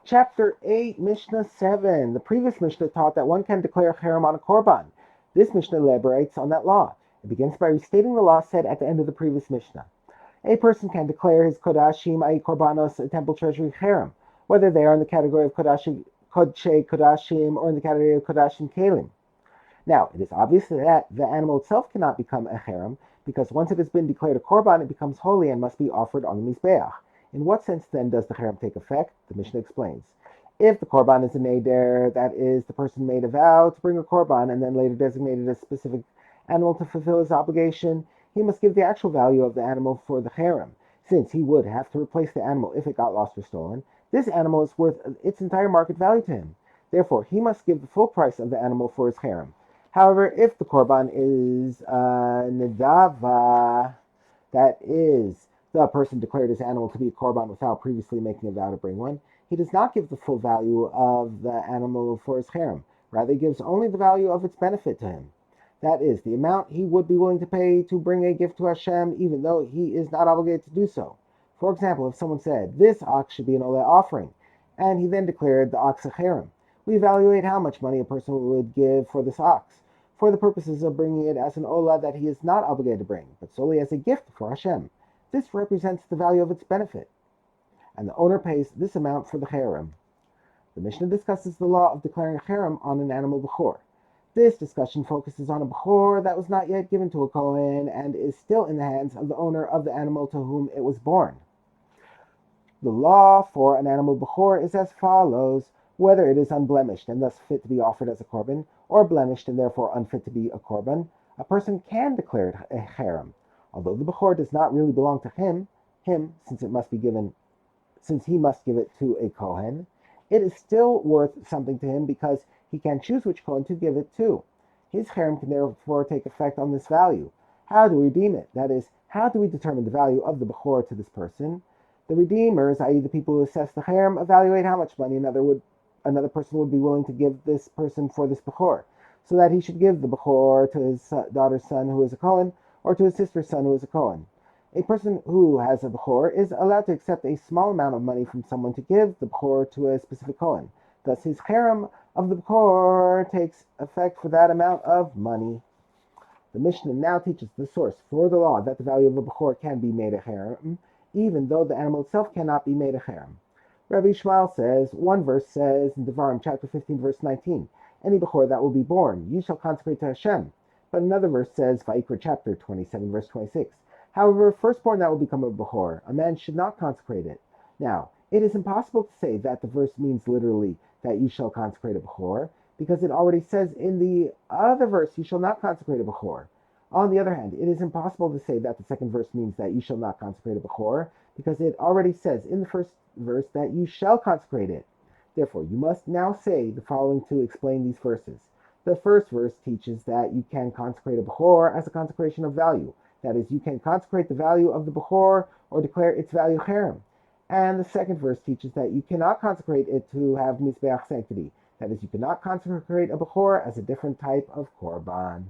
Chapter 8, Mishnah 7. The previous Mishnah taught that one can declare cherem on a korban. This Mishnah elaborates on that law. It begins by restating the law said at the end of the previous Mishnah. A person can declare his kodashim, i.e. korbanos, a temple treasury cherem, whether they are in the category of kodshei kodashim or in the category of kodashim kelim. Now, it is obvious that the animal itself cannot become a cherem, because once it has been declared a korban, it becomes holy and must be offered on the mizbeach. In what sense, then, does the cherem take effect? The Mishnah explains. If the korban is a neder, that is, the person made a vow to bring a korban and then later designated a specific animal to fulfill his obligation, he must give the actual value of the animal for the cherem. Since he would have to replace the animal if it got lost or stolen, this animal is worth its entire market value to him. Therefore, he must give the full price of the animal for his cherem. However, if the korban is nedava, that is, the person declared his animal to be a korban without previously making a vow to bring one, he does not give the full value of the animal for his cherem. Rather, he gives only the value of its benefit to him. That is, the amount he would be willing to pay to bring a gift to Hashem, even though he is not obligated to do so. For example, if someone said, this ox should be an oleh offering, and he then declared the ox a cherem, we evaluate how much money a person would give for this ox, for the purposes of bringing it as an olah that he is not obligated to bring, but solely as a gift for Hashem. This represents the value of its benefit, and the owner pays this amount for the cherem. The Mishnah discusses the law of declaring a cherem on an animal bechor. This discussion focuses on a bechor that was not yet given to a Kohen and is still in the hands of the owner of the animal to whom it was born. The law for an animal bechor is as follows. Whether it is unblemished and thus fit to be offered as a korban, or blemished and therefore unfit to be a korban, a person can declare it a cherem. Although the bechor does not really belong to him, since he must give it to a Kohen, it is still worth something to him because he can choose which Kohen to give it to. His cherem can therefore take effect on this value. How do we redeem it? That is, how do we determine the value of the bechor to this person? The redeemers, i.e. the people who assess the cherem, evaluate how much money another person would be willing to give this person for this bechor, so that he should give the bechor to his daughter's son who is a Kohen, or to his sister's son who is a Kohen. A person who has a bechor is allowed to accept a small amount of money from someone to give the bechor to a specific Kohen. Thus, his cherem of the bechor takes effect for that amount of money. The Mishnah now teaches the source for the law that the value of a bechor can be made a cherem, even though the animal itself cannot be made a cherem. Rabbi Ishmael says, one verse says in Devarim chapter 15, verse 19, any bechor that will be born, you shall consecrate to Hashem. But another verse says, Vayikra chapter 27, verse 26, however, firstborn that will become a bechor, a man should not consecrate it. Now, it is impossible to say that the verse means literally that you shall consecrate a bechor, because it already says in the other verse, you shall not consecrate a bechor. On the other hand, it is impossible to say that the second verse means that you shall not consecrate a bechor, because it already says in the first verse that you shall consecrate it. Therefore, you must now say the following to explain these verses. The first verse teaches that you can consecrate a bechor as a consecration of value. That is, you can consecrate the value of the bechor or declare its value cherem. And the second verse teaches that you cannot consecrate it to have mizbeach sanctity. That is, you cannot consecrate a bechor as a different type of korban.